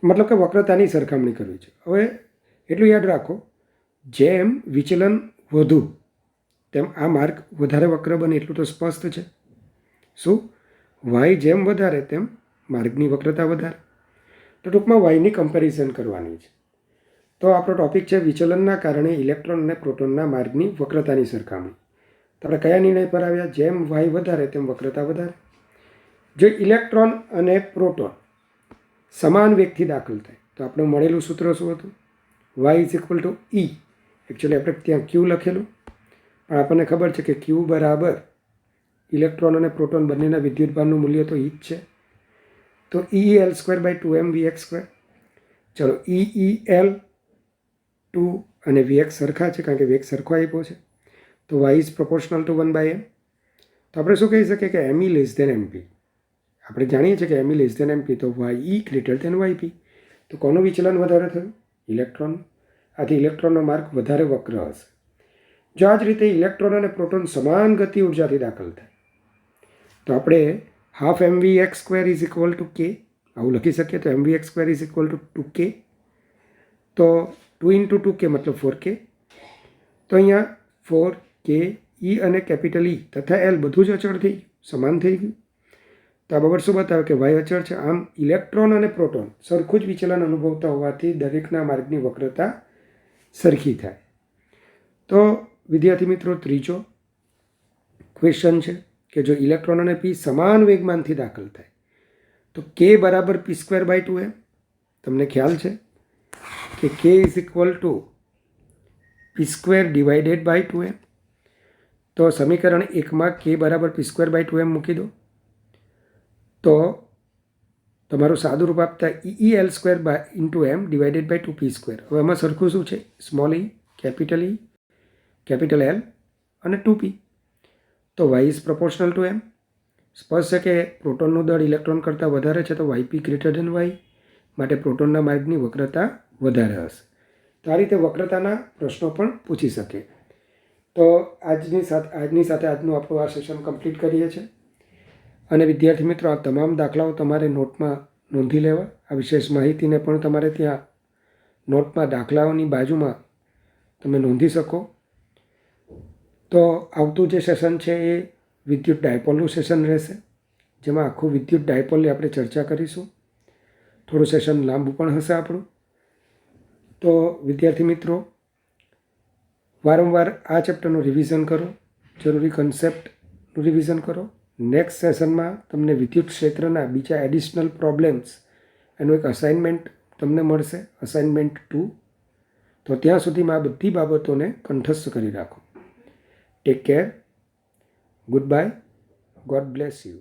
મતલબ કે વક્રતાની સરખામણી કરવી છે. હવે એટલું યાદ રાખો, જેમ વિચલન વધુ તેમ આ માર્ગ વધારે વક્ર બને એટલું તો સ્પષ્ટ છે. શું? વાય જેમ વધારે તેમ માર્ગની વક્રતા વધારે. તો ટૂંકમાં વાયની કમ્પેરિઝન કરવાની છે. તો આપણો ટોપિક છે વિચલનના કારણે ઇલેક્ટ્રોન અને પ્રોટોનના માર્ગની વક્રતાની સરખામણી. તો આપણે કયા નિર્ણય પર આવ્યા? જેમ વાય વધારે તેમ વક્રતા વધારે. જો ઇલેક્ટ્રોન અને પ્રોટોન સમાન વેગથી દાખલ થાય તો આપણે મળેલું સૂત્ર શું હતું? y = E. એકચ્યુઅલી આપણે ત્યાં Q લખેલું, પણ આપણને ખબર છે કે Q બરાબર ઇલેક્ટ્રોન અને પ્રોટોન બંનેના વિદ્યુતભારનું મૂલ્ય તો E જ છે. તો L²/2m Vx². ચલો, L2 અને Vx સરખા છે કારણ કે વેગ સરખો આપ્યો છે. તો y is proportional two 1/m. તો આપણે શું કહી શકીએ કે me < mp. આપણે જાણીએ છીએ કે me < mp, તો ye > yp. તો કોનું વિચલન વધારે થયું? ઇલેક્ટ્રોન. આથી ઇલેક્ટ્રોનનો માર્ગ વધારે વક્ર હશે. જો આ જ રીતે ઇલેક્ટ્રોન અને પ્રોટોન સમાન ગતિ ઉર્જાથી દાખલ થાય તો આપણે ½ mvx² = k આવું લખી શકીએ. તો mvx² = 2k. તો 2 × 2k મતલબ 4k. તો અહીંયા 4k, E અને કેપિટલ E તથા L બધું જ અચળ થઈ ગયું, સમાન થઈ ગયું. તો આ બાબત શું બતાવે કે y અચળ છે. આમ ઇલેક્ટ્રોન અને પ્રોટોન સરખું જ વિચલન અનુભવતા હોવાથી દરેકના માર્ગની વક્રતા સરખી થાય. તો વિદ્યાર્થી મિત્રો, ત્રીજો ક્વેશ્ચન છે કે જો ઇલેક્ટ્રોન અને p સમાન વેગમાનથી દાખલ થાય તો k બરાબર p²/2m. તમને ખ્યાલ છે કે k = p² / 2m. તો સમીકરણ 1માં k બરાબર p²/2m મૂકી દો તો તમારું સાદું રૂપ આપતા L² × m / 2p². હવે એમાં સરખું શું છે? સ્મોલ e, કેપિટલ L અને 2p. તો y is proportional two m. સ્પષ્ટ છે કે પ્રોટોનનું દળ ઇલેક્ટ્રોન કરતાં વધારે છે, તો yp > y. માટે પ્રોટોનના માર્ગની વક્રતા વધારે હશે. તો આ રીતે વક્રતાના પ્રશ્નો પણ પૂછી શકે. તો આજની સાથે આજનું આપણું આ સેશન કમ્પ્લીટ કરીએ છીએ. અને વિદ્યાર્થી મિત્રો, આ તમામ દાખલાઓ તમારે નોટમાં નોંધી લેવા. આ વિશેષ માહિતીને પણ તમારે ત્યાં નોટમાં દાખલાઓની બાજુમાં તમે નોંધી શકો. તો આવતું જે સેશન છે એ વિદ્યુત ડાયપોલનું સેશન રહેશે, જેમાં આખું વિદ્યુત ડાયપોલની આપણે ચર્ચા કરીશું. થોડું સેશન લાંબુ પણ હશે આપણું. તો વિદ્યાર્થી મિત્રો, વારંવાર આ ચેપ્ટરનું રિવિઝન કરો, જરૂરી કન્સેપ્ટનું રિવિઝન કરો. નેક્સ્ટ સેશનમાં તમને વિદ્યુત ક્ષેત્રના બીજા એડિશનલ પ્રોબ્લેમ્સ એનું એક અસાઇનમેન્ટ તમને મળશે, અસાઇનમેન્ટ 2. તો ત્યાં સુધીમાં આ બધી બાબતોને કંઠસ્થ કરી રાખો. Take care. Good bye. God bless you.